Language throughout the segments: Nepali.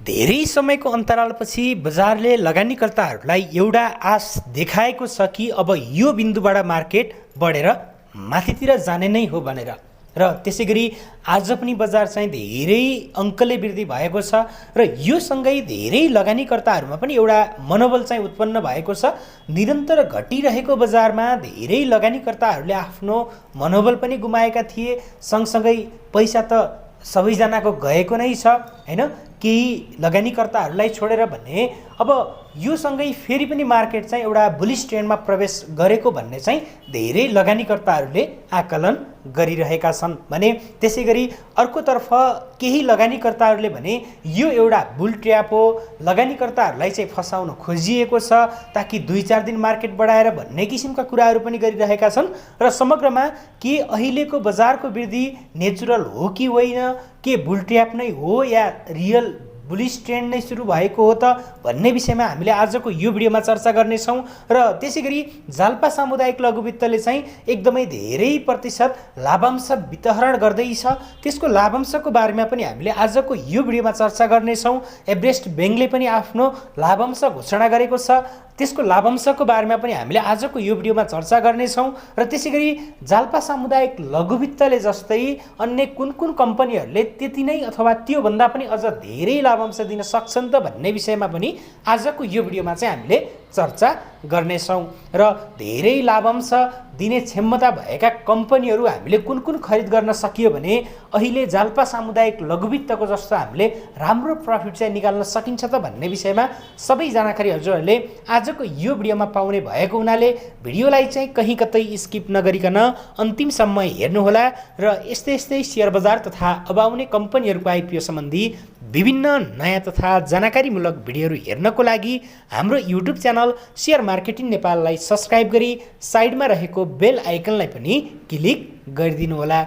धेरै समयको अन्तरालपछि बजारले लगानीकर्ताहरूलाई एउटा आश देखाएको छ कि अब यो बिन्दुबाट मार्केट बढेर माथितिर जाने नै हो भनेर। र त्यसैगरी आज पनि बजार चाहिँ धेरै अङ्कले वृद्धि भएको छ र यो सँगै धेरै लगानीकर्ताहरूमा पनि एउटा मनोबल चाहिँ उत्पन्न भएको छ। निरन्तर घटिरहेको बजारमा धेरै लगानीकर्ताहरूले आफ्नो मनोबल पनि गुमाएका थिए। सँगसँगै पैसा त सबैजनाको गएको नै छ हैन, केही लगानीकर्ताहरूलाई छोडेर भने अब यो सँगै फेरि पनि मार्केट चाहिँ एउटा बुलिस ट्रेन्डमा प्रवेश गरेको भन्ने चाहिँ धेरै लगानीकर्ताहरूले आकलन गरिरहेका छन् भने त्यसै गरी अर्कोतर्फ केही लगानीकर्ताहरूले भने यो एउटा बुल ट्र्याप हो, लगानीकर्ताहरूलाई चाहिँ फसाउन खोजिएको छ ताकि 2-4 दिन मार्केट बढाएर भन्ने किसिमका कुराहरू पनि गरिरहेका छन्। र समग्रमा के अहिलेको बजारको वृद्धि नेचुरल हो कि होइन, के बुल ट्र्याप नै हो या रियल बुलिस ट्रेन्ड नै सुरु भएको हो त भन्ने विषयमा हामीले आजको यो भिडियोमा चर्चा गर्नेछौँ। र त्यसैगरी जाल्पा सामुदायिक लघुवित्तले चाहिँ एकदमै धेरै प्रतिशत लाभांश वितरण गर्दैछ, त्यसको लाभांशको बारेमा पनि हामीले आजको यो भिडियोमा चर्चा गर्नेछौँ। एभरेस्ट ब्याङ्कले पनि आफ्नो लाभांश घोषणा गरेको छ, त्यसको लाभांशको बारेमा पनि हामीले आजको यो भिडियोमा चर्चा गर्नेछौँ। र त्यसैगरी जाल्पा सामुदायिक लघुवित्तले जस्तै अन्य कुन कुन कम्पनीहरूले त्यति नै अथवा त्योभन्दा पनि अझ धेरै लाभांश दिन सक्छन् त भन्ने विषयमा पनि आजको यो भिडियोमा चाहिँ हामीले चर्चा गर्नेछौँ। र धेरै लाभांश दिने क्षमता भएका कम्पनीहरू हामीले कुन कुन खरिद गर्न सकियो भने अहिले जाल्पा सामुदायिक लघुवित्तको जस्तो हामीले राम्रो प्रफिट चाहिँ निकाल्न सकिन्छ त भन्ने विषयमा सबै जानकारी हजुरहरूले आजको यो भिडियोमा पाउने भएको हुनाले भिडियोलाई चाहिँ कहीँ कतै स्किप नगरिकन अन्तिमसम्म हेर्नुहोला। र यस्तै यस्तै सेयर बजार तथा अब आउने कम्पनीहरूको आइपिओ सम्बन्धी विभिन्न नयाँ तथा जानकारीमूलक भिडियोहरू हेर्नको लागि हाम्रो युट्युब च्यानल सेयर मार्केटिङ नेपाललाई सब्स्क्राइब गरी साइडमा रहेको बेल आइकनलाई पनि क्लिक गरिदिनु होला,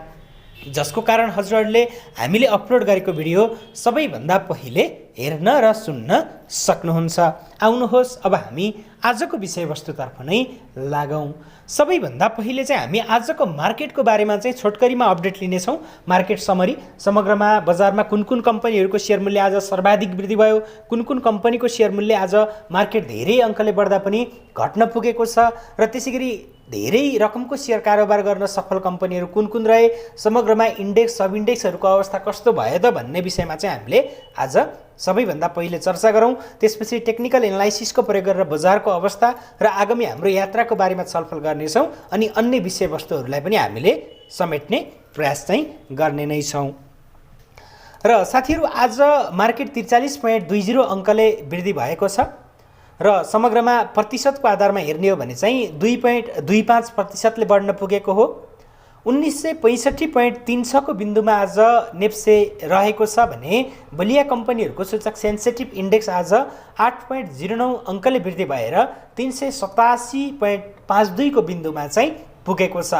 जसको कारण हजुरहरूले हामीले अपलोड गरेको भिडियो सबैभन्दा पहिले हेर्न र सुन्न सक्नुहुन्छ। आउनुहोस् अब हामी आजको विषयवस्तुतर्फ नै लागौँ। सबैभन्दा पहिले चाहिँ हामी आजको मार्केटको बारेमा चाहिँ छोटकरीमा अपडेट लिनेछौँ। मार्केट समरी, समग्रमा बजारमा कुन कुन कम्पनीहरूको सेयर मूल्य आज सर्वाधिक वृद्धि भयो, कुन कुन कम्पनीको सेयर मूल्य आज मार्केट धेरै अङ्कले बढ्दा पनि घट्न पुगेको छ, र त्यसैगरी धेरै रकमको सेयर कारोबार गर्न सफल कम्पनीहरू कुन कुन रहे, समग्रमा इन्डेक्स सब इन्डेक्सहरूको अवस्था कस्तो भयो त भन्ने विषयमा चाहिँ हामीले आज सबैभन्दा पहिले चर्चा गरौँ। त्यसपछि टेक्निकल एनालाइसिसको प्रयोग गरेर बजारको अवस्था र आगामी हाम्रो यात्राको बारेमा छलफल गर्नेछौँ। अनि अन्य विषयवस्तुहरूलाई पनि हामीले समेट्ने प्रयास चाहिँ गर्ने नै छौँ। र साथीहरू आज मार्केट 43.20 अङ्कले वृद्धि भएको छ र समग्रमा प्रतिशतको आधारमा हेर्ने हो भने चाहिँ 2.25% बढ्न पुगेको हो। 1965.36 को बिन्दुमा आज नेप्से रहेको छ भने बलिया कम्पनीहरूको सूचक सेन्सेटिभ इन्डेक्स आज 8.09 अङ्कले वृद्धि भएर 387.52 को बिन्दुमा चाहिँ पुगेको छ।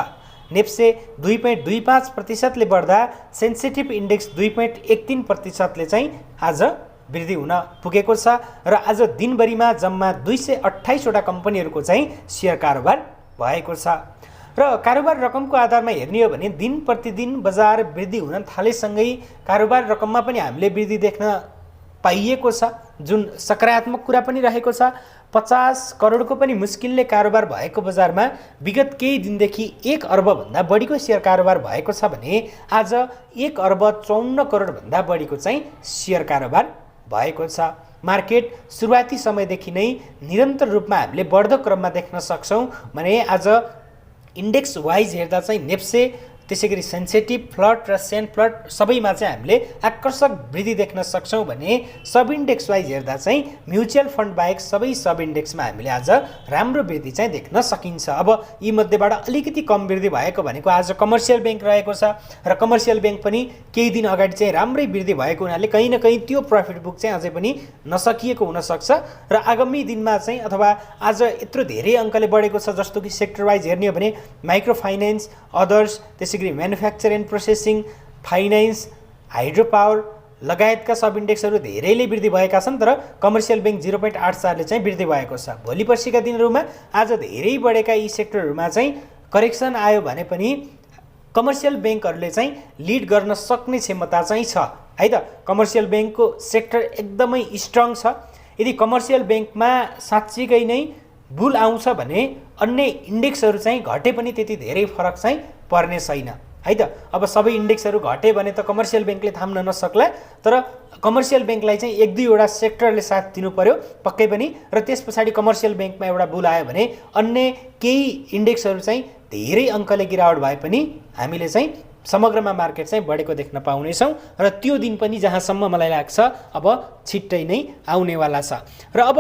नेप्से 2.25%ले बढ्दा सेन्सेटिभ इन्डेक्स 2.13%ले चाहिँ आज वृद्धि हुन पुगेको छ। र आज दिनभरिमा जम्मा 228 वटा कम्पनीहरूको चाहिँ सेयर कारोबार भएको छ। र कारोबार रकमको आधारमा हेर्ने हो भने दिन प्रतिदिन बजार वृद्धि हुन थालेसँगै कारोबार रकममा पनि हामीले वृद्धि देख्न पाइएको छ, जुन सकारात्मक कुरा पनि रहेको छ। 50 करोडको पनि मुस्किलले कारोबार भएको बजारमा विगत केही दिनदेखि 1 अर्बभन्दा बढीको सेयर कारोबार भएको छ भने आज 1 अर्ब 54 करोडभन्दा बढीको चाहिँ सेयर कारोबार भएको छ। मार्केट सुरुवाती समयदेखि नै निरन्तर रूपमा हामीले बढ्दो क्रममा देख्न सक्छौँ भने आज इन्डेक्स वाइज हेर्दा चाहिँ नेप्से, त्यसैगरी सेन्सेटिभ, फ्लट र सेन फ्लट सबैमा चाहिँ हामीले आकर्षक वृद्धि देख्न सक्छौँ भने सब इन्डेक्स वाइज हेर्दा चाहिँ म्युचुअल फन्ड बाहेक सबै सब इन्डेक्समा हामीले आज राम्रो वृद्धि चाहिँ देख्न सकिन्छ। अब यी मध्येबाट अलिकति कम वृद्धि भएको भनेको आज कमर्सियल ब्याङ्क रहेको छ र कमर्सियल ब्याङ्क पनि केही दिन अगाडि चाहिँ राम्रै वृद्धि भएको हुनाले कहीँ न कहीँ त्यो प्रफिट बुक चाहिँ अझै पनि नसकिएको हुनसक्छ। र आगामी दिनमा चाहिँ अथवा आज यत्रो धेरै अङ्कले बढेको छ, जस्तो कि सेक्टर वाइज हेर्ने हो भने माइक्रो फाइनेन्स, अदर्स, त्यसैगरी manufacture and processing, finance, hydro power लगायतका सब इन्डेक्सहरू धेरैले वृद्धि भएका छन्, तर कमर्सियल ब्याङ्क 0.84ले चाहिँ वृद्धि भएको छ। भोलि पर्सिका दिनहरूमा आज धेरै बढेका यी सेक्टरहरूमा चाहिँ करेक्सन आयो भने पनि कमर्सियल ब्याङ्कहरूले चाहिँ लिड गर्न सक्ने क्षमता चाहिँ छ। है त। कमर्सियल ब्याङ्कको सेक्टर एकदमै स्ट्रङ छ। यदि कमर्सियल ब्याङ्कमा साँच्चीकै नै बुल आउँछ भने अन्य इन्डेक्सहरू चाहिँ घटे पनि त्यति धेरै फरक चाहिँ पर्ने छैन, है त। अब सबै इन्डेक्सहरू घटे भने त कमर्सियल ब्याङ्कले थाम्न नसक्ला, तर कमर्सियल ब्याङ्कलाई चाहिँ एक दुईवटा सेक्टरले साथ दिनु पर्यो पक्कै पनि, र त्यस पछाडि कमर्सियल ब्याङ्कमा एउटा बुल आयो भने अन्य केही इन्डेक्सहरू चाहिँ धेरै अङ्कले गिरावट भए पनि हामीले चाहिँ समग्रमा मार्केट चाहिँ बढेको देख्न पाउनेछौँ, र त्यो दिन पनि जहाँसम्म मलाई लाग्छ अब छिट्टै नै आउनेवाला छ। र अब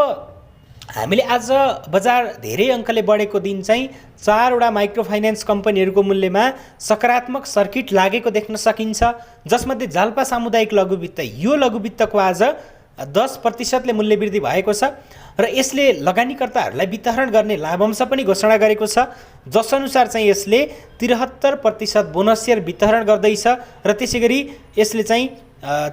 हामीले आज बजार धेरै अङ्कले बढेको दिन चाहिँ 4वटा माइक्रो फाइनेन्स कम्पनीहरूको मूल्यमा सकारात्मक सर्किट लागेको देख्न सकिन्छ, जसमध्ये जाल्पा सामुदायिक लघुवित्त, यो लघुवित्तको आज 10% मूल्य वृद्धि भएको छ र यसले लगानीकर्ताहरूलाई वितरण गर्ने लाभांश पनि घोषणा गरेको छ, जसअनुसार चाहिँ यसले 73% बोनस सेयर वितरण गर्दैछ र त्यसै गरी यसले चाहिँ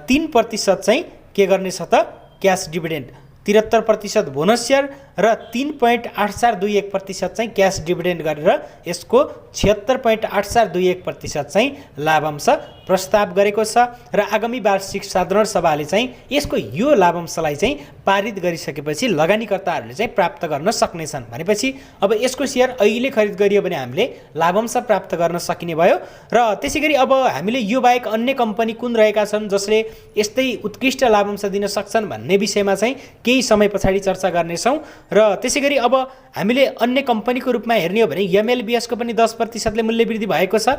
3% चाहिँ के गर्नेछ त क्यास डिभिडेन्ड, 73% बोनस सेयर र 3.8421% चाहिँ क्यास डिभिडेन्ड गरेर यसको 76.8421% चाहिँ लाभांश प्रस्ताव गरेको छ र आगामी वार्षिक साधारण सभाले चाहिँ यसको यो लाभांशलाई चाहिँ पारित गरिसकेपछि लगानीकर्ताहरूले चाहिँ प्राप्त गर्न सक्नेछन् भनेपछि अब यसको सेयर अहिले खरिद गरियो भने हामीले लाभांश प्राप्त गर्न सकिने भयो। र त्यसै गरी अब हामीले यो बाहेक अन्य कम्पनी कुन रहेका छन् जसले यस्तै उत्कृष्ट लाभांश दिन सक्छन् भन्ने विषयमा चाहिँ केही समय पछाडि चर्चा गर्नेछौँ। र त्यसै गरी अब हामीले अन्य कम्पनीको रूपमा हेर्ने हो भने एमएलबीएसको पनि 10% मूल्य वृद्धि भएको छ,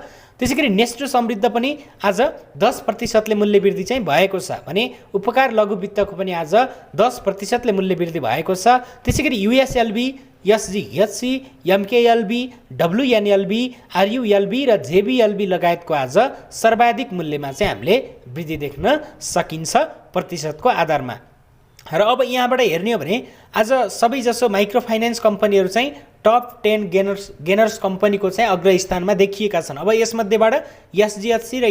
त्यसै गरी नेस्टो समृद्ध पनि आज 10% मूल्य वृद्धि चाहिँ भएको छ भने उपकार लघुवित्तको पनि आज 10% मूल्य वृद्धि भएको छ। त्यसै गरी युएसएलबी, एसजीएचसी, एमकेएलबी, डब्लुएनएलबी, आरयुएलबी र जेबीएलबी लगायतको आज सर्वाधिक मूल्यमा चाहिँ हामीले वृद्धि देख्न सकिन्छ प्रतिशतको आधारमा। र अब यहाँबाट हेर्ने हो भने आज सबैजसो माइक्रो फाइनेन्स कम्पनीहरू चाहिँ टप 10 गेनर्स कम्पनीको चाहिँ अग्रस्थानमा देखिएका छन्। अब यसमध्येबाट एसजिएचसी र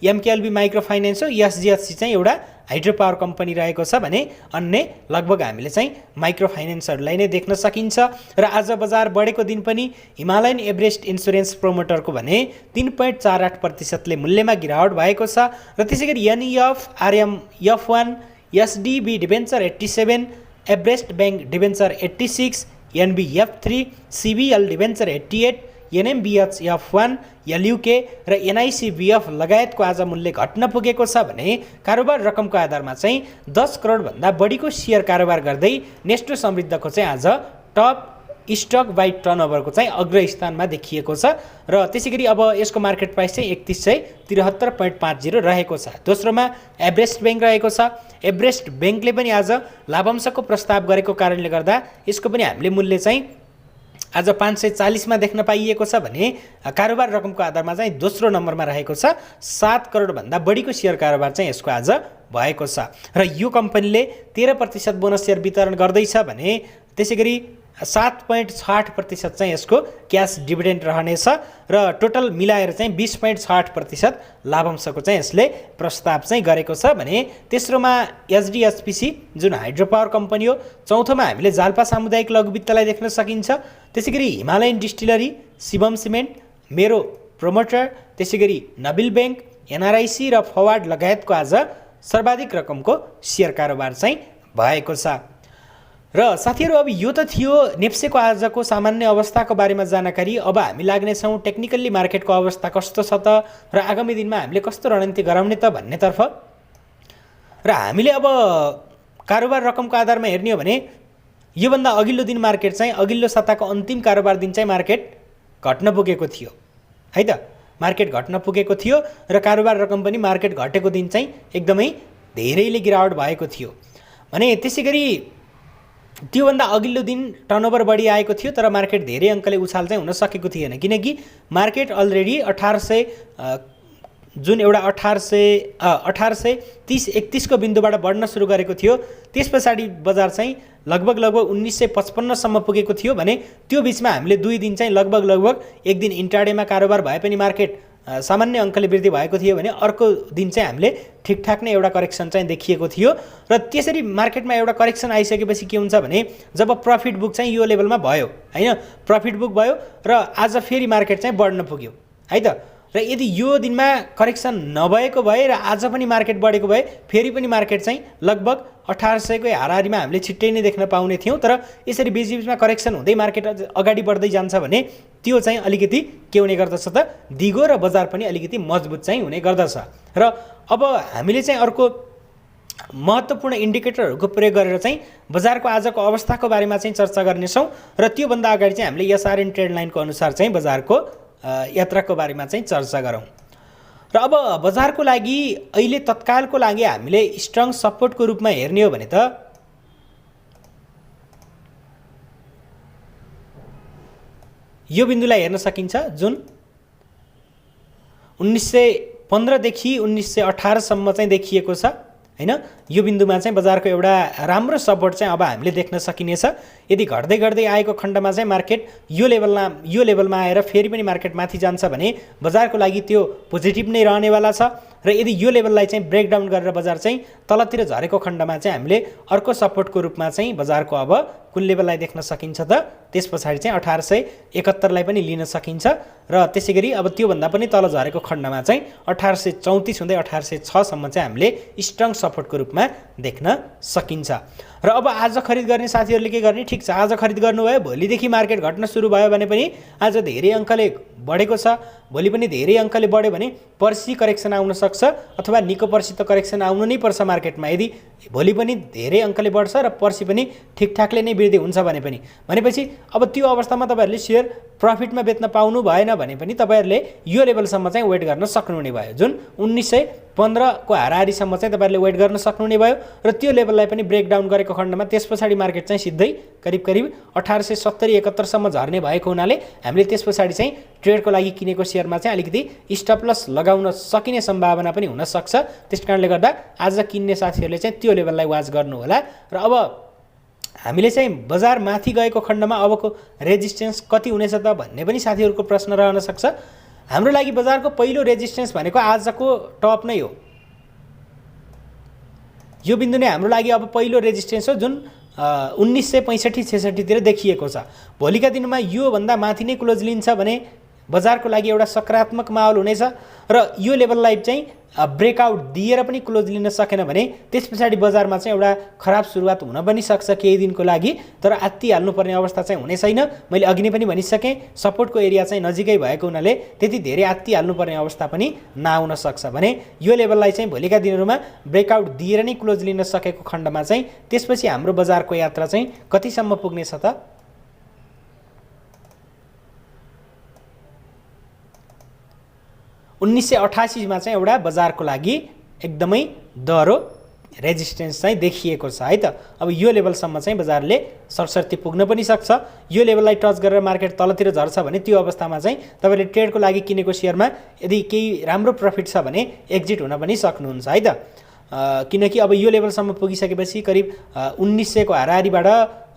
एमकेएलबी माइक्रो फाइनेन्स हो, एसजिएचसी चाहिँ एउटा हाइड्रो पावर कम्पनी रहेको छ भने अन्य लगभग हामीले चाहिँ माइक्रो फाइनेन्सहरूलाई नै देख्न सकिन्छ। र आज बजार बढेको दिन पनि हिमालयन एभरेस्ट इन्सुरेन्स प्रोमोटरको भने 3.48% मूल्यमा गिरावट भएको छ र त्यसै गरी एनइएफ, आरएमएफ1, SDB debenture 87, Everest bank debenture 86, एनबिएफ3, सिबिएल डिबेन्चर 88, एनएमबिएचएफ1, एलयुके र एनआइसिबिएफ लगायतको आज मूल्य घट्न पुगेको छ भने कारोबार रकमको आधारमा चाहिँ 10 करोडभन्दा बढीको सेयर कारोबार गर्दै नेस्टो समृद्धको चाहिँ आज टप स्टक बाई टर्नओभरको चाहिँ अग्रस्थानमा देखिएको छ र त्यसै गरी अब यसको मार्केट प्राइस चाहिँ 3173.50 रहेको छ। दोस्रोमा एभरेस्ट ब्याङ्क रहेको छ। एभरेस्ट ब्याङ्कले पनि आज लाभांशको प्रस्ताव गरेको कारणले गर्दा यसको पनि हामीले मूल्य चाहिँ आज 540 मा देख्न पाइएको छ भने कारोबार रकमको आधारमा चाहिँ दोस्रो नम्बरमा रहेको छ। 7 करोडभन्दा बढीको सेयर कारोबार चाहिँ यसको आज भएको छ र यो कम्पनीले 13% बोनस सेयर वितरण गर्दैछ भने त्यसै गरी 7.68% चाहिँ यसको क्यास डिभिडेन्ड रहनेछ र टोटल मिलाएर चाहिँ 20.68% लाभांशको चाहिँ यसले प्रस्ताव चाहिँ गरेको छ भने तेस्रोमा एचडिएचपिसी जुन हाइड्रो पावर कम्पनी हो, चौथोमा हामीले जाल्पा सामुदायिक लघुवित्तलाई देख्न सकिन्छ, त्यसै गरी हिमालयन डिस्टिलरी, शिवम सिमेन्ट, मेरो प्रोमोटर, त्यसै गरी नबिल ब्याङ्क, एनआरआइसी र फवार्ड लगायतको आज सर्वाधिक रकमको सेयर कारोबार चाहिँ भएको छ। र साथीहरू अब यो त थियो नेप्सेको आजको सामान्य अवस्थाको बारेमा जानकारी। अब हामी लाग्नेछौँ टेक्निकल्ली मार्केटको अवस्था कस्तो छ त र आगामी दिनमा हामीले कस्तो रणनीति गराउने त भन्नेतर्फ। र हामीले अब कारोबार रकमको आधारमा हेर्ने हो भने योभन्दा अघिल्लो दिन मार्केट चाहिँ अघिल्लो साताको अन्तिम कारोबार दिन चाहिँ मार्केट घट्न पुगेको थियो, है त। मार्केट घट्न पुगेको थियो र कारोबार रकम पनि मार्केट घटेको दिन चाहिँ एकदमै धेरैले गिरावट भएको थियो भने त्यसै गरी त्योभन्दा अघिल्लो दिन टर्नओभर बढी आएको थियो तर मार्केट धेरै अङ्कले उछाल चाहिँ हुन सकेको थिएन किनकि मार्केट अलरेडी 1800 जुन एउटा 1830-31 को बिन्दुबाट बढ्न सुरु गरेको थियो। त्यस पछाडि बजार चाहिँ लगभग 1955 सम्म पुगेको थियो भने त्यो बिचमा हामीले 2 दिन चाहिँ लगभग एक दिन इन्ट्राडेमा कारोबार भए पनि मार्केट सामान्य अङ्कले वृद्धि भएको थियो भने अर्को दिन चाहिँ हामीले ठिकठाक नै एउटा करेक्सन चाहिँ देखिएको थियो र त्यसरी मार्केटमा एउटा करेक्सन आइसकेपछि के हुन्छ भने जब प्रफिट बुक चाहिँ यो लेभलमा भयो, हैन, प्रफिट बुक भयो र आज फेरि मार्केट चाहिँ बढ्न पुग्यो, है त। र यदि यो दिनमा करेक्सन नभएको भए र आज पनि मार्केट बढेको भए फेरि पनि मार्केट चाहिँ लगभग 1800 को हाराहारीमा हामीले छिट्टै नै देख्न पाउने थियौँ। तर यसरी बीचबीचमा करेक्सन हुँदै मार्केट अगाडि बढ्दै जान्छ भने त्यो चाहिँ अलिकति के हुने गर्दछ त, दिगो र बजार पनि अलिकति मजबुत चाहिँ हुने गर्दछ। र अब हामीले चाहिँ अर्को महत्त्वपूर्ण इन्डिकेटरहरूको प्रयोग गरेर चाहिँ बजारको आजको अवस्थाको बारेमा चाहिँ चर्चा गर्नेछौँ। र त्योभन्दा अगाडि चाहिँ हामीले एसआरएन ट्रेड लाइनको अनुसार चाहिँ बजारको यात्राको बारेमा चाहिँ चर्चा गरौँ। र अब बजारको लागि अहिले तत्कालको लागि हामीले स्ट्रङ सपोर्टको रूपमा हेर्ने हो भने त यो बिन्दुलाई हेर्न सकिन्छ, जुन 1915 देखि 1918 सम्म चाहिँ देखिएको छ हैन। यो बिन्दुमा चाहिँ बजारको एउटा राम्रो सपोर्ट चाहिँ अब हामीले देख्न सकिनेछ। यदि घट्दै घट्दै आएको खण्डमा चाहिँ मार्केट यो लेभलमा आएर फेरि पनि मार्केट माथि जान्छ भने बजारको लागि त्यो पोजिटिभ नै रहनेवाला छ। र यदि यो लेभललाई चाहिँ ब्रेकडाउन गरेर बजार चाहिँ तलतिर झरेको खण्डमा चाहिँ हामीले अर्को सपोर्टको रूपमा चाहिँ बजारको अब कुन लेभललाई देख्न सकिन्छ त, त्यस पछाडि चाहिँ 1871 पनि लिन सकिन्छ। र त्यसैगरी अब त्योभन्दा पनि तल झरेको खण्डमा चाहिँ 1834 हुँदै 1806 सम्म चाहिँ हामीले स्ट्रङ सपोर्टको रूपमा देख्न सकिन्छ। र अब आज खरिद गर्ने साथीहरूले के गर्ने, ठिक छ आज खरिद गर्नुभयो, भोलिदेखि मार्केट घट्न सुरु भयो भने पनि आज धेरै अङ्कले बढेको छ, भोलि पनि धेरै अङ्कले बढ्यो भने पर्सि करेक्सन आउन सक्छ, अथवा निको पर्सि त करेक्सन आउनु नै पर्छ मार्केटमा। यदि भोलि पनि धेरै अङ्कले बढ्छ र पर्सि पनि ठिकठाकले नै वृद्धि हुन्छ भनेपछि अब त्यो अवस्थामा तपाईँहरूले सेयर प्रफिटमा बेच्न पाउनु भएन भने पनि तपाईँहरूले यो लेभलसम्म चाहिँ वेट गर्न सक्नुहुने भयो, जुन 1915 को हाराहारीसम्म चाहिँ तपाईँहरूले वेट गर्न सक्नुहुने भयो। र त्यो लेभललाई पनि ब्रेकडाउन गरेको खण्डमा त्यस पछाडि मार्केट चाहिँ सिधै करिब 1870-71 सम्म झर्ने भएको हुनाले हामीले त्यस पछाडि चाहिँ ट्रेडको लागि किनेको सेयरमा चाहिँ अलिकति स्टप लस लगाउन सकिने सम्भावना पनि हुनसक्छ। त्यस कारणले गर्दा आज किन्ने साथीहरूले चाहिँ त्यो लेभललाई वाच गर्नु होला। र अब हामीले चाहिँ बजार माथि गएको खण्डमा अबको रेजिस्टेन्स कति हुनेछ त भन्ने पनि साथीहरूको प्रश्न रहन सक्छ। हाम्रो लागि बजारको पहिलो रेजिस्टेन्स भनेको आजको टप नै हो। यो बिन्दु नै हाम्रो लागि अब पहिलो रेजिस्टेन्स हो, जुन 1965-66 तिर देखिएको छ। भोलिका दिनमा योभन्दा माथि नै क्लोज लिन्छ भने बजारको लागि एउटा सकारात्मक माहौल हुनेछ। र यो लेभललाई चाहिँ ब्रेकआउट दिएर पनि क्लोज लिन सकेन भने त्यस पछाडि बजारमा चाहिँ एउटा खराब सुरुवात हुन पनि सक्छ केही दिनको लागि। तर आत्ति हाल्नुपर्ने अवस्था चाहिँ हुने छैन। मैले अघि नै पनि भनिसकेँ, सपोर्टको एरिया चाहिँ नजिकै भएको हुनाले त्यति धेरै आत्ति हाल्नुपर्ने अवस्था पनि नआउन सक्छ। भने यो लेभललाई चाहिँ भोलिका दिनहरूमा ब्रेकआउट दिएर नै क्लोज लिन सकेको खण्डमा चाहिँ त्यसपछि हाम्रो बजारको यात्रा चाहिँ कतिसम्म पुग्नेछ त, 1988 मा चाहिँ एउटा बजारको लागि एकदमै दह्रो रेजिस्टेन्स चाहिँ देखिएको छ है त। अब यो लेभलसम्म चाहिँ बजारले सरसर्ती पुग्न पनि सक्छ। यो लेभललाई टच गरेर मार्केट तलतिर झर्छ भने त्यो अवस्थामा चाहिँ तपाईँले ट्रेडको लागि किनेको सेयरमा यदि केही राम्रो प्रफिट छ भने एक्जिट हुन पनि सक्नुहुन्छ है त। किनकि अब यो लेभलसम्म पुगिसकेपछि करिब 1900 को हाराहारीबाट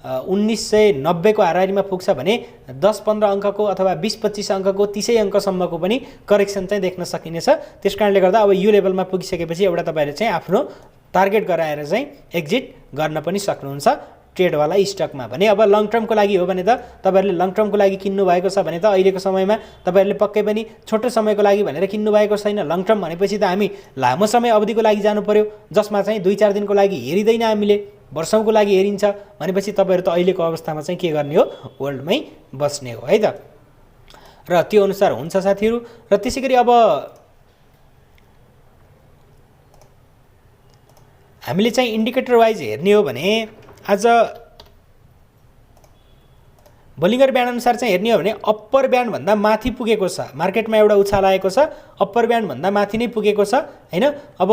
1990 को हाराहारीमा पुग्छ भने 10-15 अङ्कको अथवा 20-25 अङ्कको 30 अङ्कसम्मको पनि करेक्सन चाहिँ देख्न सकिनेछ। त्यस कारणले गर्दा अब यो लेभलमा पुगिसकेपछि एउटा तपाईँले चाहिँ आफ्नो टार्गेट गराएर चाहिँ एक्जिट गर्न पनि सक्नुहुन्छ ट्रेडवाला स्टकमा। भने अब लङ टर्मको लागि हो भने त तपाईँहरूले लङ टर्मको लागि किन्नु भएको छ भने त अहिलेको समयमा तपाईँहरूले पक्कै पनि छोटो समयको लागि भनेर किन्नु भएको छैन। लङ टर्म भनेपछि त हामी लामो समय अवधिको लागि जानु पर्यो, जसमा चाहिँ 2-4 दिनको लागि हेरिँदैन, हामीले वर्षौँको लागि हेरिन्छ। भनेपछि तपाईँहरू त अहिलेको अवस्थामा चाहिँ के गर्ने हो, होल्डमै बस्ने हो है त। र त्यो अनुसार हुन्छ साथीहरू। र त्यसै गरी अब हामीले चाहिँ इन्डिकेटर वाइज हेर्ने हो भने आज बोलिङ्गर ब्यान्ड अनुसार चाहिँ हेर्ने हो भने अप्पर ब्यान्डभन्दा माथि पुगेको छ, मार्केटमा एउटा उछाल आएको छ, अप्पर ब्यान्डभन्दा माथि नै पुगेको छ हैन। अब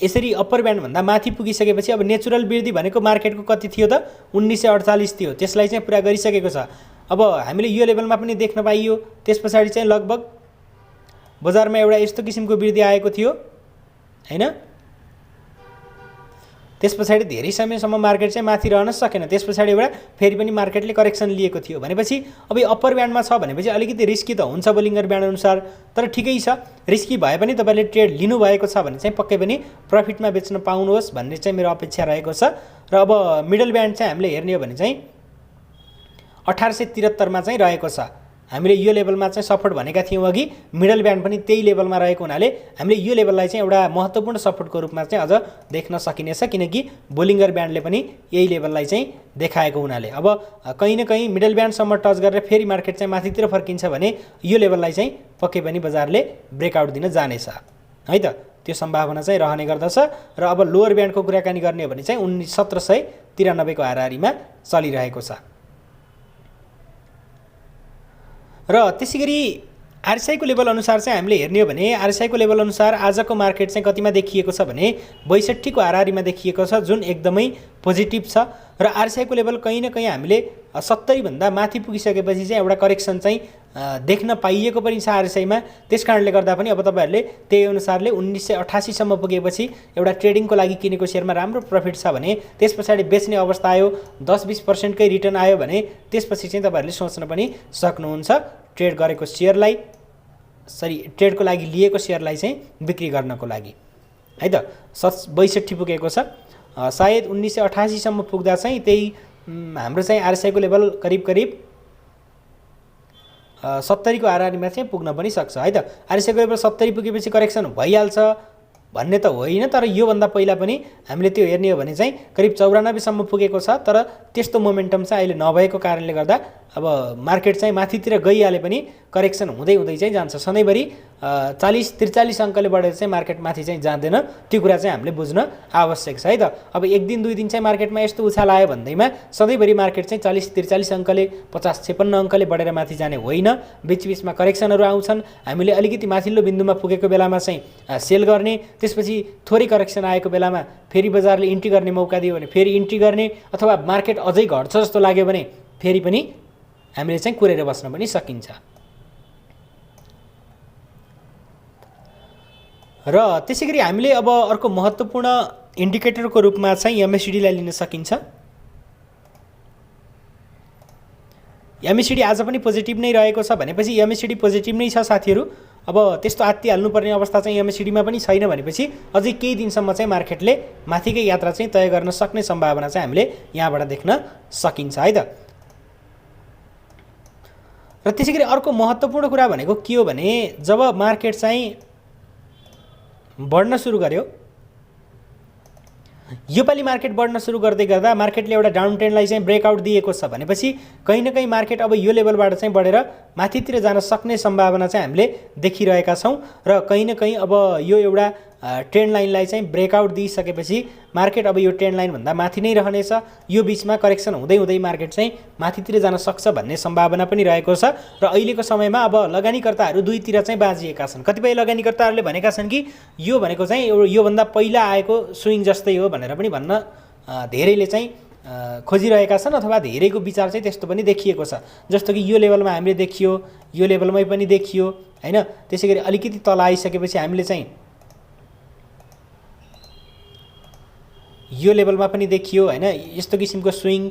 यसरी अप्पर ब्यान्डभन्दा माथि पुगिसकेपछि अब नेचुरल वृद्धि भनेको मार्केटको कति थियो त, 1948 थियो, त्यसलाई चाहिँ पुरा गरिसकेको छ। अब हामीले यो लेभलमा पनि देख्न पाइयो। त्यस पछाडि चाहिँ लगभग बजारमा एउटा यस्तो किसिमको वृद्धि आएको थियो हैन। त्यस पछाडि धेरै समयसम्म मार्केट चाहिँ माथि रहन सकेन। त्यस पछाडि एउटा फेरि पनि मार्केटले करेक्सन लिएको थियो। भनेपछि अब यो अप्पर ब्यान्डमा छ भनेपछि अलिकति रिस्की त हुन्छ बोलिङ्गर ब्यान्ड अनुसार, तर ठिकै छ। रिस्की भए पनि तपाईँले ट्रेड लिनुभएको छ भने चाहिँ पक्कै पनि प्रफिटमा बेच्न पाउनुहोस् भन्ने चाहिँ मेरो अपेक्षा रहेको छ। र अब मिडल ब्यान्ड चाहिँ हामीले हेर्ने हो भने चाहिँ 1873 मा चाहिँ रहेको छ। हामीले यो लेभलमा चाहिँ सपोर्ट भनेका थियौँ अघि, मिडल ब्यान्ड पनि त्यही लेभलमा रहेको हुनाले हामीले यो लेभललाई चाहिँ एउटा महत्त्वपूर्ण सपोर्टको रूपमा चाहिँ अझ देख्न सकिनेछ, किनकि बोलिङ्गर ब्यान्डले पनि यही लेभललाई चाहिँ देखाएको हुनाले अब कहीँ न कहीँ मिडल ब्यान्डसम्म टच गरेर फेरि मार्केट चाहिँ माथितिर फर्किन्छ भने यो लेभललाई चाहिँ पक्कै पनि बजारले ब्रेकआउट दिन जानेछ है त, त्यो सम्भावना चाहिँ रहने गर्दछ। र अब लोवर ब्यान्डको कुराकानी गर्ने हो भने चाहिँ 1793 को हाराहारीमा चलिरहेको छ। र त्यसै गरी आरएसआईको लेभल अनुसार चाहिँ हामीले हेर्ने हो भने आरएसआईको लेभल अनुसार आजको मार्केट चाहिँ कतिमा देखिएको छ भने 62 को हाराहारीमा देखिएको छ, जुन एकदमै पोजिटिभ छ। र आरएसआईको लेभल कहीँ न कहीँ हामीले 70 भन्दा माथि पुगिसकेपछि चाहिँ एउटा करेक्सन चाहिँ देख्न पाइएको पनि छ आरएसआईमा। त्यस कारणले गर्दा पनि अब तपाईँहरूले त्यही अनुसारले 1988 सम्म पुगेपछि एउटा ट्रेडिङको लागि किनेको सेयरमा राम्रो प्रफिट छ भने त्यस पछाडि बेच्ने अवस्था आयो, 10-20% कै रिटर्न आयो भने त्यसपछि चाहिँ तपाईँहरूले सोच्न पनि सक्नुहुन्छ ट्रेड गरेको सेयरलाई, ट्रेडको लागि लिएको सेयरलाई चाहिँ बिक्री गर्नको लागि है त। 62 पुगेको छ, सायद 1988 सम्म पुग्दा चाहिँ त्यही हाम्रो चाहिँ आरएसआईको लेभल करिब 70 को हाराहारीमा चाहिँ पुग्न पनि सक्छ है त। आरएसआईको लेभल 70 पुगेपछि करेक्सन भइहाल्छ भन्ने त होइन, तर योभन्दा पहिला पनि हामीले त्यो हेर्ने हो भने चाहिँ करिब 94 सम्म पुगेको छ, तर त्यस्तो मोमेन्टम चाहिँ अहिले नभएको कारणले गर्दा अब मार्केट चाहिँ माथितिर गइहाले पनि करेक्सन हुँदै हुँदै चाहिँ जान्छ। सधैँभरि 40-43 अङ्कले बढेर चाहिँ मार्केट माथि चाहिँ जाँदैन, त्यो कुरा चाहिँ हामीले बुझ्न आवश्यक छ है त। अब एक दिन दुई दिन चाहिँ मार्केटमा यस्तो उछाल आयो भन्दैमा सधैँभरि मार्केट चाहिँ 40-43 अङ्कले 50-56 अङ्कले बढेर माथि जाने होइन, बिचबिचमा करेक्सनहरू आउँछन्। हामीले अलिकति माथिल्लो बिन्दुमा पुगेको बेलामा चाहिँ सेल गर्ने, त्यसपछि थोरै करेक्सन आएको बेलामा फेरि बजारले इन्ट्री गर्ने मौका दियो भने फेरि इन्ट्री गर्ने, अथवा मार्केट अझै घट्छ जस्तो लाग्यो भने फेरि पनि हामीले चाहिँ कुरेर बस्न पनि सकिन्छ। र त्यसै गरी हामीले अब अर्को महत्त्वपूर्ण इन्डिकेटरको रूपमा चाहिँ एमएससीडीलाई लिन सकिन्छ। एमएससीडी आज पनि पोजिटिभ नै रहेको छ भनेपछि एमएससीडी पोजिटिभ नै छ साथीहरू। अब त्यस्तो आत्तिहाल्नुपर्ने अवस्था चाहिँ एमएससीडीमा पनि छैन भनेपछि अझै केही दिनसम्म चाहिँ मार्केटले माथिकै यात्रा चाहिँ तय गर्न सक्ने सम्भावना चाहिँ हामीले यहाँबाट देख्न सकिन्छ है त। र त्यसै गरी अर्को महत्त्वपूर्ण कुरा भनेको के हो भने जब मार्केट चाहिँ बढ्न सुरु गर्यो, योपालि मार्केट बढ्न सुरु गर्दै गर्दा मार्केटले एउटा डाउन ट्रेन्डलाई चाहिँ ब्रेकआउट दिएको छ भनेपछि कहीँ न कहीँ मार्केट अब यो लेभलबाट चाहिँ बढेर माथितिर जान सक्ने सम्भावना चाहिँ हामीले देखिरहेका छौँ। र कहीँ न कहीँ अब यो एउटा ट्रेन्ड लाइनलाई चाहिँ ब्रेकआउट दिइसकेपछि मार्केट अब यो ट्रेन्ड लाइनभन्दा माथि नै रहनेछ, यो बिचमा करेक्सन हुँदै हुँदै मार्केट चाहिँ माथितिर जान सक्छ भन्ने सम्भावना पनि रहेको छ। र अहिलेको समयमा अब लगानीकर्ताहरू दुईतिर चाहिँ बाँझिएका छन्। कतिपय लगानीकर्ताहरूले भनेका छन् कि यो भनेको चाहिँ योभन्दा पहिला आएको स्विङ जस्तै हो भनेर पनि भन्न धेरैले चाहिँ खोजिरहेका छन्, अथवा धेरैको विचार चाहिँ त्यस्तो पनि देखिएको छ। जस्तो कि यो लेभलमा हामीले देखियो, यो लेभलमै पनि देखियो हैन, त्यसै गरी अलिकति तल आइसकेपछि हामीले चाहिँ यो लेभलमा पनि देखियो हैन, यस्तो किसिमको स्विङ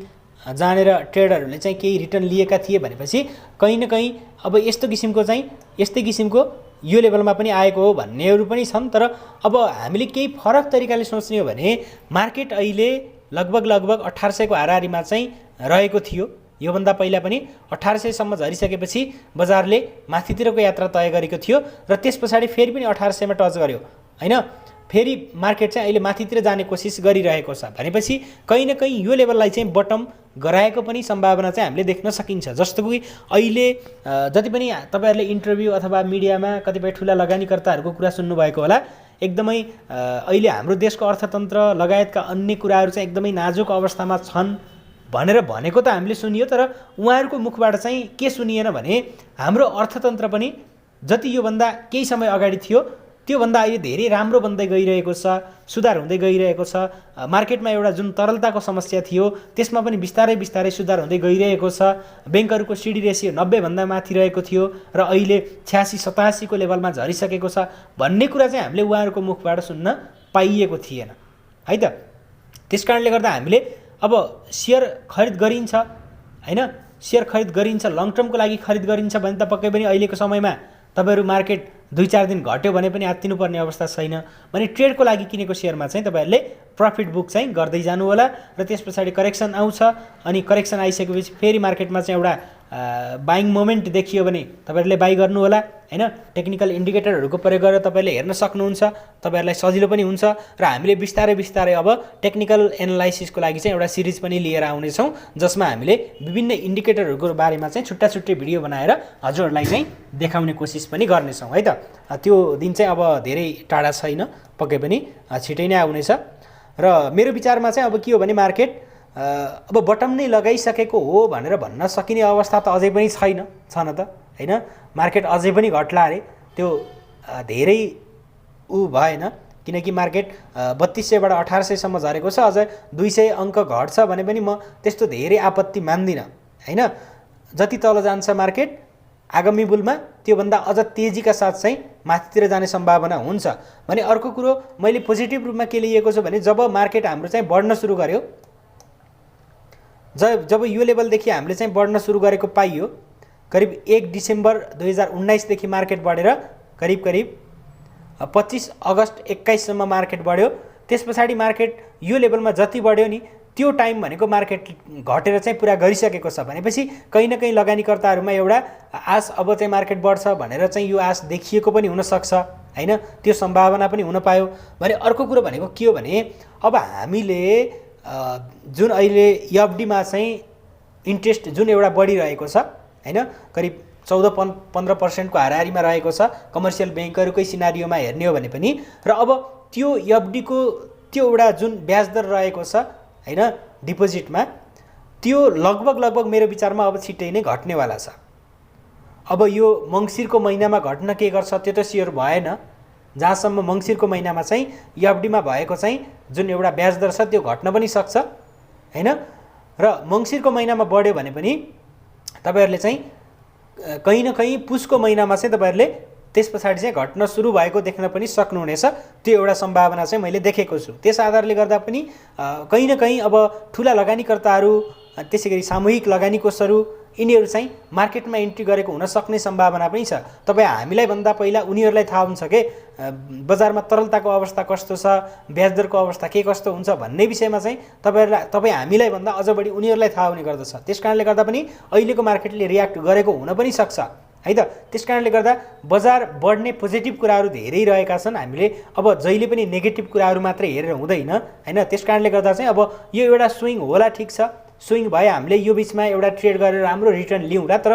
जानेर ट्रेडरहरूले चाहिँ केही रिटर्न लिएका थिए भनेपछि कहीँ न कहीँ अब यस्तो किसिमको चाहिँ यस्तै किसिमको यो लेभलमा पनि आएको हो भन्नेहरू पनि छन्। तर अब हामीले केही फरक तरिकाले सोच्ने हो भने मार्केट अहिले लगभग 1800 को हाराहारीमा चाहिँ रहेको थियो। योभन्दा पहिला पनि 1800 सम्म झरिसकेपछि बजारले माथितिरको यात्रा तय गरेको थियो र त्यस पछाडि फेरि पनि 1800 मा टच गर्यो हैन, फेरि मार्केट चाहिँ अहिले माथितिर जाने कोसिस गरिरहेको छ भनेपछि कहीँ न कहीँ यो लेभललाई चाहिँ बटम गराएको पनि सम्भावना चाहिँ हामीले देख्न सकिन्छ। जस्तो कि अहिले जति पनि तपाईहरुले इन्टरभ्यू अथवा मिडियामा कतिपय ठूला लगानीकर्ताहरूको कुरा सुन्नुभएको होला, एकदमै अहिले हाम्रो देशको अर्थतन्त्र लगायतका अन्य कुराहरू चाहिँ एकदमै नाजुक अवस्थामा छन् भनेर भनेको त हामीले सुनियो, तर उहाँहरूको मुखबाट चाहिँ के सुनिएन भने हाम्रो अर्थतन्त्र पनि जति योभन्दा केही समय अगाडि थियो त्योभन्दा अहिले धेरै राम्रो बन्दै गइरहेको छ, सुधार हुँदै गइरहेको छ। मार्केटमा एउटा जुन तरलताको समस्या थियो त्यसमा पनि बिस्तारै बिस्तारै सुधार हुँदै गइरहेको छ। बैंकहरूको सीडी रेसियो 90 भन्दा माथि रहेको थियो र अहिले 86-87 को लेभलमा झरिसकेको छ भन्ने कुरा चाहिँ हामीले उहाँहरूको मुखबाट सुन्न पाइएको थिएन है त। त्यसकारणले गर्दा हामीले अब शेयर खरिद गरिन्छ हैन, शेयर खरिद गरिन्छ, लङ टर्मको लागि खरिद गरिन्छ भने त पक्कै पनि अहिलेको समयमा तपाईहरु मार्केट 2-4 दिन घट्यो भने पनि आत्तिनुपर्ने अवस्था छैन भने ट्रेडको लागि किनेको शेयरमा चाहिँ तपाईहरुले प्रफिट बुक चाहिँ गर्दै जानु होला र त्यसपछि करेक्सन आउँछ अनि करेक्सन आइसकेपछि फेरि मार्केटमा चाहिँ एउटा बाइङ मोमेन्ट देखियो भने तपाईँहरूले बाई गर्नु होला हैन। टेक्निकल इन्डिकेटरहरूको प्रयोग गरेर तपाईँहरूले हेर्न सक्नुहुन्छ, तपाईँहरूलाई सजिलो पनि हुन्छ। र हामीले बिस्तारै बिस्तारै अब टेक्निकल एनालाइसिसको लागि चाहिँ एउटा सिरिज पनि लिएर आउनेछौँ, जसमा हामीले विभिन्न इन्डिकेटरहरूको बारेमा चाहिँ छुट्टा छुट्टै भिडियो बनाएर हजुरहरूलाई चाहिँ देखाउने कोसिस पनि गर्नेछौँ है त। त्यो दिन चाहिँ अब धेरै टाढा छैन, पक्कै पनि छिटै नै आउनेछ। र मेरो विचारमा चाहिँ अब के हो भने मार्केट अब बटम नै लगाइसकेको हो भनेर भन्न सकिने अवस्था त अझै पनि छैन, छन त हैन। मार्केट अझै पनि घट्ला अरे, त्यो धेरै भएन, किनकि मार्केट 3200बाट 1800सम्म झरेको छ। अझ 200 अङ्क घट्छ भने पनि म त्यस्तो धेरै आपत्ति मान्दिनँ हैन। जति तल जान्छ मार्केट आगामी बुलमा त्योभन्दा अझ तेजीका साथ चाहिँ माथितिर जाने सम्भावना हुन्छ भने। अर्को कुरो मैले पोजिटिभ रूपमा के लिएको छु भने जब मार्केट हाम्रो चाहिँ बढ्न सुरु गर्यो, जब यो लेभलदेखि हामीले चाहिँ बढ्न सुरु गरेको पाइयो, करिब 1 डिसेम्बर 2019 देखि मार्केट बढेर करिब 25 अगस्त 21सम्म मार्केट बढ्यो। त्यस पछाडि मार्केट यो लेभलमा जति बढ्यो नि त्यो टाइम भनेको मार्केट घटेर चाहिँ पुरा गरिसकेको छ भनेपछि कहीँ न कहीँ लगानीकर्ताहरूमा एउटा आश अब चाहिँ मार्केट बढ्छ भनेर चाहिँ यो आश देखिएको पनि हुनसक्छ हैन। त्यो सम्भावना पनि हुन पायो भने। अर्को कुरो भनेको के हो भने अब हामीले जुन अहिले एफडीमा चाहिँ इन्ट्रेस्ट जुन एउटा बढिरहेको छ हैन, करिब 14-15% को हाराहारीमा रहेको छ कमर्सियल ब्याङ्कहरूकै सिनारियोमा हेर्ने हो भने पनि। र अब त्यो एफडीको त्यो एउटा जुन ब्याज दर रहेको छ हैन डिपोजिटमा, त्यो लगभग मेरो विचारमा अब छिट्टै नै घट्नेवाला छ। अब यो मङ्सिरको महिनामा घट्न के गर्छ त्यो त स्योर भएन, जहाँसम्म मङ्सिरको महिनामा चाहिँ एफडीमा भएको चाहिँ जुन एउटा ब्याज दर छ त्यो घट्न पनि सक्छ हैन। र मङ्सिरको महिनामा बढ्यो भने पनि तपाईँहरूले चाहिँ कहीँ न कहीँ पुसको महिनामा चाहिँ तपाईँहरूले त्यस पछाडि चाहिँ घट्न सुरु भएको देख्न पनि सक्नुहुनेछ। त्यो एउटा सम्भावना चाहिँ मैले देखेको छु। त्यस आधारले गर्दा पनि कहीँ न कहीँ अब ठुला लगानीकर्ताहरू, त्यसै गरी सामूहिक लगानी कोषहरू, यिनीहरू चाहिँ मार्केटमा इन्ट्री गरेको हुन सक्ने सम्भावना पनि छ। तपाईँ हामीलाई भन्दा पहिला उनीहरूलाई थाहा हुन्छ के बजारमा तरलताको अवस्था कस्तो छ, ब्याज दरको अवस्था के कस्तो हुन्छ भन्ने विषयमा चाहिँ तपाईँ हामीलाई भन्दा अझ बढी उनीहरूलाई थाहा हुने गर्दछ। त्यसकारणले गर्दा पनि अहिलेको मार्केटले रियाक्ट गरेको हुन पनि सक्छ है त। त्यसकारणले गर्दा बजार बढ्ने पोजिटिभ कुराहरू धेरै रहेका छन्। हामीले अब जहिले पनि नेगेटिभ कुराहरू मात्रै हेरेर हुँदैन हैन। त्यसकारणले गर्दा चाहिँ अब यो एउटा स्विङ होला, ठिक छ, स्विङ भए हामीले यो बिचमा एउटा ट्रेड गरेर राम्रो रिटर्न लिउँला। तर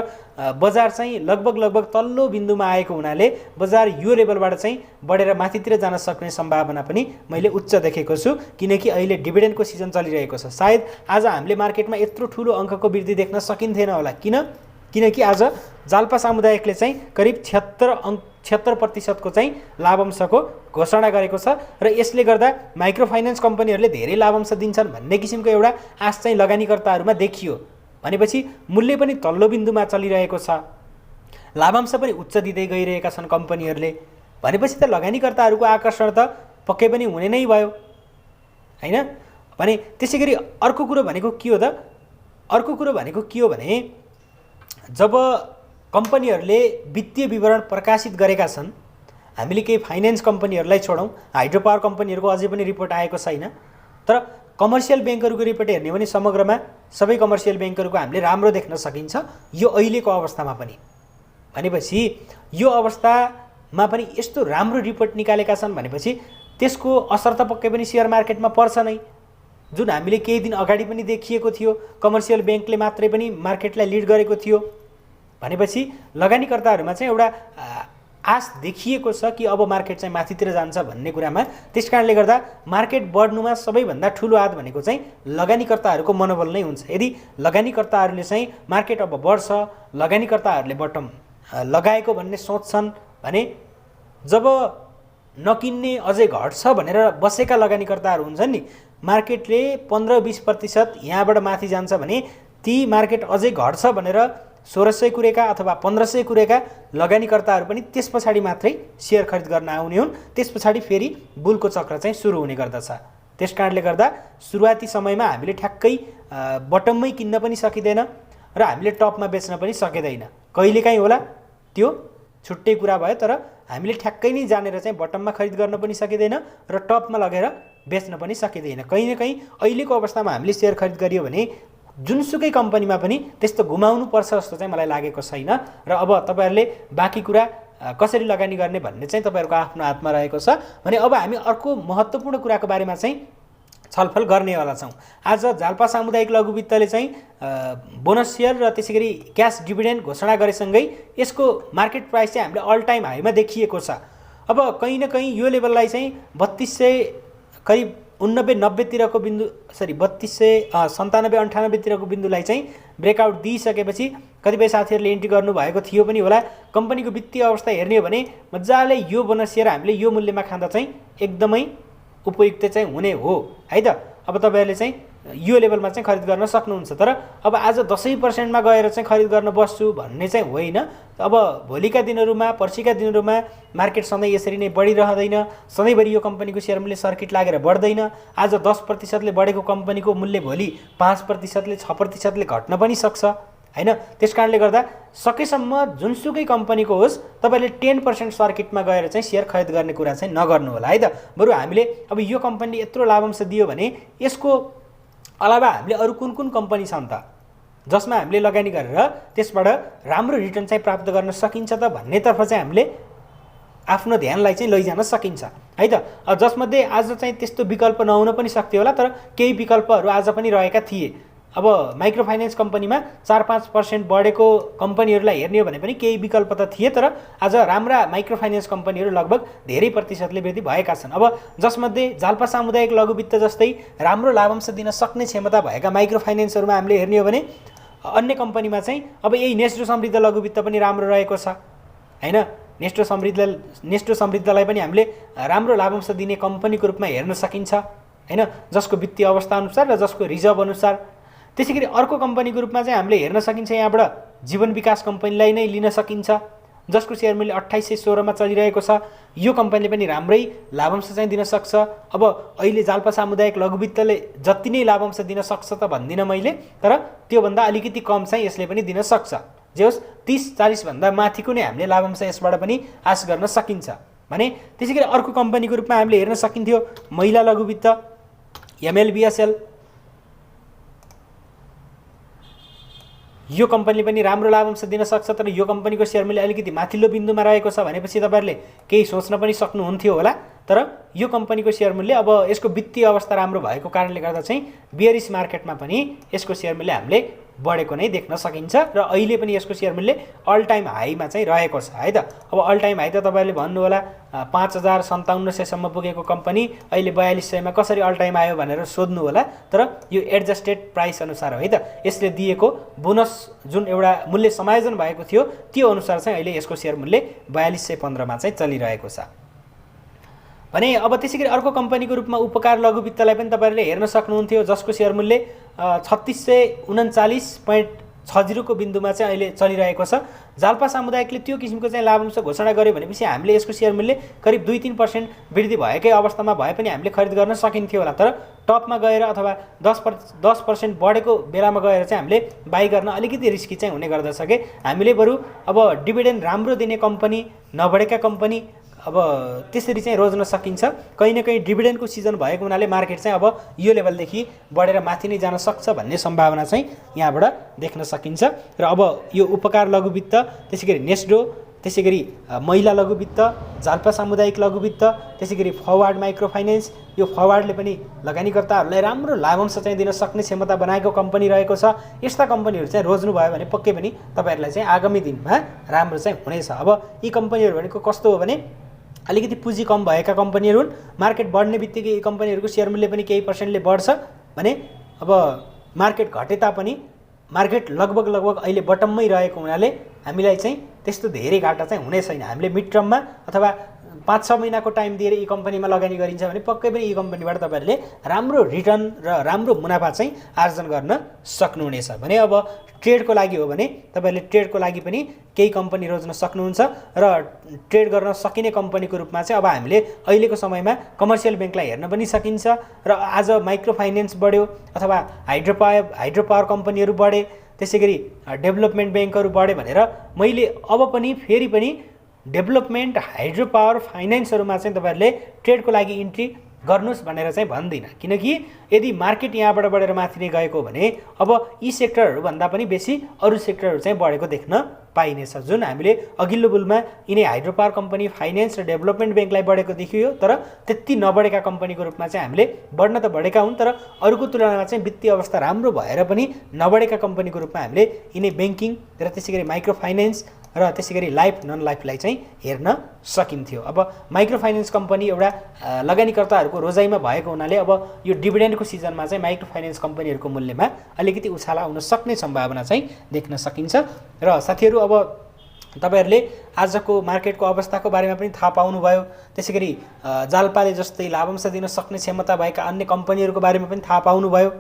बजार चाहिँ लगभग तल्लो बिन्दुमा आएको हुनाले बजार यो लेभलबाट चाहिँ बढेर माथितिर जान सक्ने सम्भावना पनि मैले उच्च देखेको छु, किनकि अहिले डिभिडेन्डको सिजन चलिरहेको छ। सायद आज हामीले मार्केटमा यत्रो ठुलो अङ्कको वृद्धि देख्न सकिन्थेन होला, किनकि आज जाल्पा सामुदायिकले चाहिँ करिब 76% को चाहिँ लाभांशको घोषणा गरेको छ। र यसले गर्दा माइक्रो फाइनान्स कम्पनीहरूले धेरै लाभांश दिन्छन् भन्ने किसिमको एउटा आश चाहिँ लगानीकर्ताहरूमा देखियो भनेपछि मूल्य पनि तल्लो बिन्दुमा चलिरहेको छ, लाभांश पनि उच्च दिँदै गइरहेका छन् कम्पनीहरूले भनेपछि त लगानीकर्ताहरूको आकर्षण त पक्कै पनि हुने नै भयो हैन। भने त्यसैगरी अर्को कुरो भनेको के हो भने जब कम्पनीहरूले वित्तीय विवरण प्रकाशित गरेका छन्, हामीले केही फाइनेन्स कम्पनीहरूलाई छोडौँ, हाइड्रो पावर कम्पनीहरूको अझै पनि रिपोर्ट आएको छैन, तर कमर्सियल ब्याङ्कहरूको रिपोर्ट हेर्ने भने समग्रमा सबै कमर्सियल ब्याङ्कहरूको हामीले राम्रो देख्न सकिन्छ यो अहिलेको अवस्थामा पनि। भनेपछि यो अवस्थामा पनि यस्तो राम्रो रिपोर्ट निकालेका छन् भनेपछि त्यसको असर त पक्कै पनि सेयर मार्केटमा पर्छ नै। जुन हामीले केही दिन अगाडि पनि देखिएको थियो कमर्सियल ब्याङ्कले मात्रै पनि मार्केटलाई लिड गरेको थियो भनेपछि लगानीकर्ताहरूमा चाहिँ एउटा आश देखिएको छ कि अब मार्केट चाहिँ माथितिर जान्छ भन्ने कुरामा। त्यसकारणले गर्दा मार्केट बढ्नुमा सबैभन्दा ठुलो हात भनेको चाहिँ लगानीकर्ताहरूको मनोबल नै हुन्छ। यदि लगानीकर्ताहरूले चाहिँ मार्केट अब बढ्छ, लगानीकर्ताहरूले बटम लगाएको भन्ने सोच्छन् भने जब नकिन्ने अझै घट्छ भनेर बसेका लगानीकर्ताहरू हुन्छन् नि, मार्केटले 15-20% यहाँबाट माथि जान्छ भने ती मार्केट अझै घट्छ भनेर 1600 कुरेका अथवा 1500 कुरेका लगानीकर्ताहरू पनि त्यस पछाडि मात्रै सेयर खरिद गर्न आउने हुन्। त्यस पछाडि फेरि बुलको चक्र चाहिँ सुरु हुने गर्दछ। त्यसकारणले गर्दा सुरुवाती समयमा हामीले ठ्याक्कै बटममै किन्न पनि सकिँदैन र हामीले टपमा बेच्न पनि सकिँदैन। कहिलेकाहीँ होला त्यो छुट्टै कुरा भयो, तर हामीले ठ्याक्कै नै जानेर चाहिँ बटममा खरिद गर्न पनि सकिँदैन र टपमा लगेर बेच्न पनि सकिँदैन। कहीँ न कहीँ अहिलेको अवस्थामा हामीले सेयर खरिद गरियो भने जुनसुकै कम्पनीमा पनि त्यस्तो घुमाउनुपर्छ जस्तो चाहिँ मलाई लागेको छैन। र अब तपाईँहरूले बाँकी कुरा कसरी लगानी गर्ने भन्ने चाहिँ तपाईँहरूको आफ्नो हातमा रहेको छ। भने अब हामी अर्को महत्त्वपूर्ण कुराको बारेमा चाहिँ छलफल गर्नेवाला छौँ। आज जाल्पा सामुदायिक लघु वित्तले चाहिँ बोनस सेयर र त्यसै गरी क्यास डिभिडेन्ड घोषणा गरेसँगै यसको मार्केट प्राइस चाहिँ हामीले अल टाइम हाईमा देखिएको छ। अब कहीँ न कहीँ यो लेभललाई चाहिँ 3200 करिब 89-90तिरको बिन्दु 3297-98तिरको बिन्दुलाई चाहिँ ब्रेकआउट दिइसकेपछि कतिपय साथीहरूले एन्ट्री गर्नुभएको थियो पनि होला। कम्पनीको वित्तीय अवस्था हेर्ने हो भने मजाले यो बोनस सेयर हामीले यो मूल्यमा खाँदा चाहिँ एकदमै उपयुक्त चाहिँ हुने हो है त। अब तपाईँहरूले चाहिँ यो लेभलमा चाहिँ खरिद गर्न सक्नुहुन्छ। तर अब आज 10% गएर चाहिँ खरिद गर्न बस्छु भन्ने चाहिँ होइन। अब भोलिका दिनहरूमा पर्सिका दिनहरूमा मार्केट सधैँ यसरी नै बढिरहँदैन। सधैँभरि यो कम्पनीको सेयर मूल्य सर्किट लागेर बढ्दैन। आज 10%ले बढेको कम्पनीको मूल्य भोलि 5%ले 6%ले घट्न पनि सक्छ हैन। त्यसकारणले गर्दा सकेसम्म जुनसुकै कम्पनीको होस् तपाईँले 10% सर्किटमा गएर चाहिँ सेयर खरिद गर्ने कुरा चाहिँ नगर्नु होला है त। बरु हामीले अब यो कम्पनीले यत्रो लाभांश दियो भने यसको अलावा हामीले अरू कुन कुन कम्पनी छन् त जसमा हामीले लगानी गरेर त्यसबाट राम्रो रिटर्न चाहिँ प्राप्त गर्न सकिन्छ त भन्नेतर्फ चाहिँ हामीले आफ्नो ध्यानलाई चाहिँ लैजान सकिन्छ है त। जसमध्ये आज चाहिँ त्यस्तो विकल्प नहुन पनि सक्थ्यो होला, तर केही विकल्पहरू आज पनि रहेका थिए। अब माइक्रो फाइनेन्स कम्पनीमा 4-5% बढेको कम्पनीहरूलाई हेर्ने हो भने पनि केही विकल्प त थिए, तर आज राम्रा माइक्रो फाइनेन्स कम्पनीहरू लगभग धेरै प्रतिशतले वृद्धि भएका छन्। अब जसमध्ये जाल्पा सामुदायिक लघु वित्त जस्तै राम्रो लाभांश दिन सक्ने क्षमता भएका माइक्रो फाइनेन्सहरूमा हामीले हेर्ने हो भने अन्य कम्पनीमा चाहिँ अब यही नेस्टो समृद्ध लघु वित्त पनि राम्रो रहेको छ हैन। नेस्टो समृद्धलाई पनि हामीले राम्रो लाभांश दिने कम्पनीको रूपमा हेर्न सकिन्छ हैन, जसको वित्तीय अवस्था अनुसार र जसको रिजर्भ अनुसार। त्यसैगरी अर्को कम्पनीको रूपमा चाहिँ हामीले हेर्न सकिन्छ यहाँबाट जीवन विकास कम्पनीलाई नै लिन सकिन्छ, जसको सेयर मूल्य 2816 मा चलिरहेको छ। यो कम्पनीले पनि राम्रै लाभांश चाहिँ दिन सक्छ। अब अहिले जाल्पा सामुदायिक लघु वित्तले जति नै लाभांश दिन सक्छ त भन्दिनँ मैले, तर त्योभन्दा अलिकति कम चाहिँ यसले पनि दिन सक्छ। जे होस् 30-40 भन्दा माथिको नै हामीले लाभांश यसबाट पनि आश गर्न सकिन्छ भने। त्यसैगरी अर्को कम्पनीको रूपमा हामीले हेर्न सकिन्थ्यो महिला लघु वित्त MLBSL। यो कम्पनीले पनि राम्रो लाभांश दिन सक्छ, तर यो कम्पनीको सेयर मूल्य अलिकति माथिल्लो बिन्दुमा रहेको छ भनेपछि तपाईँहरूले केही सोच्न पनि सक्नुहुन्थ्यो होला। तर यो कम्पनीको सेयर मूल्य अब यसको वित्तीय अवस्था राम्रो भएको कारणले गर्दा चाहिँ बियरिस मार्केटमा पनि यसको सेयर मूल्य हामीले बढेको नै देख्न सकिन्छ र अहिले पनि यसको सेयर मूल्य अल टाइम हाईमा चाहिँ रहेको छ है त। अब अल टाइम हाई त तपाईँहरूले भन्नु होला 5057 सम्म पुगेको कम्पनी अहिले 4200 मा कसरी अल टाइम आयो भनेर सोध्नु होला, तर यो एडजस्टेड प्राइस अनुसार हो है त। यसले दिएको बोनस जुन एउटा मूल्य समायोजन भएको थियो त्यो अनुसार चाहिँ अहिले यसको सेयर मूल्य 4215 मा चाहिँ चलिरहेको छ भने। अब त्यसैगरी अर्को कम्पनीको रूपमा उपकार लघु वित्तलाई पनि तपाईँहरूले हेर्न सक्नुहुन्थ्यो, जसको सेयर मूल्य 3639.60 को बिन्दुमा चाहिँ अहिले चलिरहेको छ। जाल्पा सामुदायिकले त्यो किसिमको चाहिँ लाभांश घोषणा गर्यो भनेपछि हामीले यसको सेयर मूल्य करिब 2-3% वृद्धि भएकै अवस्थामा भए पनि हामीले खरिद गर्न सकिन्थ्यो होला, तर टपमा गएर अथवा 10% बढेको बेलामा गएर चाहिँ हामीले बाई गर्न अलिकति रिस्की चाहिँ हुने गर्दछ कि हामीले बरु अब डिभिडेन्ड राम्रो दिने कम्पनी नबढेका कम्पनी अब त्यसरी चाहिँ रोज्न सकिन्छ। कहीँ न कहीँ डिभिडेन्डको सिजन भएको हुनाले मार्केट चाहिँ अब यो लेभलदेखि बढेर माथि नै जान सक्छ भन्ने सम्भावना चाहिँ यहाँबाट देख्न सकिन्छ। र अब यो उपकार लघु वित्त, त्यसैगरी नेस्डो, त्यसैगरी महिला लघु वित्त, जाल्पा सामुदायिक लघु वित्त, त्यसैगरी फरवार्ड माइक्रो फाइनेन्स, यो फरवार्डले पनि लगानीकर्ताहरूलाई राम्रो लाभांश चाहिँ दिन सक्ने क्षमता बनाएको कम्पनी रहेको छ। यस्ता कम्पनीहरू चाहिँ रोज्नु भयो भने पक्कै पनि तपाईँहरूलाई चाहिँ आगामी दिनमा राम्रो चाहिँ हुनेछ। अब यी कम्पनीहरू भनेको कस्तो हो भने अलिकति पुँजी कम भएका कम्पनीहरू हुन्। मार्केट बढ्ने बित्तिकै यी कम्पनीहरूको सेयर मूल्य पनि केही पर्सेन्टले बढ्छ भने अब मार्केट घटे तापनि मार्केट लगभग अहिले बटममै रहेको हुनाले हामीलाई चाहिँ त्यस्तो धेरै घाटा चाहिँ हुने छैन। हामीले मिड टर्ममा अथवा 5-6 महिनाको टाइम दिएर यी कम्पनीमा लगानी गरिन्छ भने पक्कै पनि यी कम्पनीबाट तपाईँहरूले राम्रो रिटर्न र राम्रो मुनाफा चाहिँ आर्जन गर्न सक्नुहुनेछ भने। अब ट्रेडको लागि हो भने तपाईँहरूले ट्रेडको लागि पनि केही कम्पनी रोज्न सक्नुहुन्छ र ट्रेड गर्न सकिने कम्पनीको रूपमा चाहिँ अब हामीले अहिलेको समयमा कमर्सियल ब्याङ्कलाई हेर्न पनि सकिन्छ र आज माइक्रो फाइनेन्स बढ्यो अथवा हाइड्रो पावर कम्पनीहरू बढे, त्यसैगरी डेभलपमेन्ट ब्याङ्कहरू बढे भनेर मैले अब पनि फेरि पनि डेभलपमेन्ट हाइड्रो पावर फाइनेन्सहरूमा चाहिँ तपाईँहरूले ट्रेडको लागि इन्ट्री गर्नुस् भनेर चाहिँ भन्दिनँ, किनकि यदि मार्केट यहाँबाट बढेर माथि नै गएको भने अब यी सेक्टरहरूभन्दा पनि बेसी अरू सेक्टरहरू चाहिँ बढेको देख्न पाइनेछ। जुन हामीले अघिल्लो बुलमा यिनै हाइड्रो पावर कम्पनी, फाइनेन्स र डेभलपमेन्ट ब्याङ्कलाई बढेको देखियो, तर त्यति नबढेका कम्पनीको रूपमा चाहिँ हामीले बढ्न त बढेका हुन्, तर अरूको तुलनामा चाहिँ वित्तीय अवस्था राम्रो भएर पनि नबढेका कम्पनीको रूपमा हामीले यिनै ब्याङ्किङ र त्यसै गरी माइक्रो फाइनेन्स र त्यसै गरी लाइफ नन लाइफलाई चाहिँ हेर्न सकिन्थ्यो। अब माइक्रो फाइनेन्स कम्पनी एउटा लगानीकर्ताहरूको रोजाइमा भएको हुनाले अब यो डिभिडेन्डको सिजनमा चाहिँ माइक्रो फाइनेन्स कम्पनीहरूको मूल्यमा अलिकति उछाल आउन सक्ने सम्भावना चाहिँ देख्न सकिन्छ। र साथीहरू, अब तपाईहरूले आजको मार्केटको अवस्थाको बारेमा पनि थाहा पाउनुभयो, त्यसै गरी जालपाले जस्तै लाभांश दिन सक्ने क्षमता भएका अन्य कम्पनीहरूको बारेमा पनि थाहा पाउनुभयो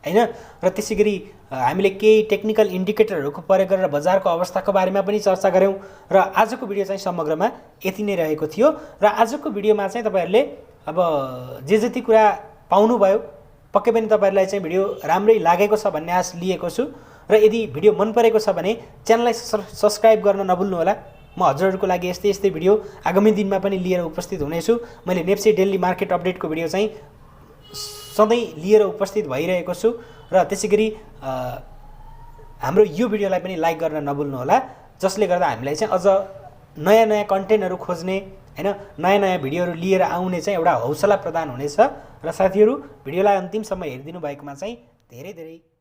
हैन। र त्यसै गरी हामीले केही टेक्निकल इन्डिकेटरहरूको प्रयोग गरेर बजारको अवस्थाको बारेमा पनि चर्चा गऱ्यौँ। र आजको भिडियो चाहिँ समग्रमा यति नै रहेको थियो। र आजको भिडियोमा चाहिँ तपाईँहरूले अब जे जति कुरा पाउनुभयो, पक्कै पनि तपाईँहरूलाई चाहिँ भिडियो राम्रै लागेको छ भन्ने आश लिएको छु। र यदि भिडियो मन परेको छ भने च्यानललाई सब्सक्राइब गर्न नभुल्नुहोला। म हजुरहरूको लागि यस्तै यस्तै भिडियो आगामी दिनमा पनि लिएर उपस्थित हुनेछु। मैले नेप्से डेली मार्केट अपडेटको भिडियो चाहिँ सधैँ लिएर उपस्थित भइरहेको छु। र त्यसै गरी हाम्रो यो भिडियोलाई पनि लाइक गर्न नभुल्नुहोला, जसले गर्दा हामीलाई चाहिँ अझ नयाँ नयाँ कन्टेन्टहरू खोज्ने हैन, नयाँ नयाँ भिडियोहरू लिएर आउने चाहिँ एउटा हौसला प्रदान हुनेछ। र साथीहरू, भिडियोलाई अन्तिमसम्म हेरिदिनु भएकोमा चाहिँ धेरै धेरै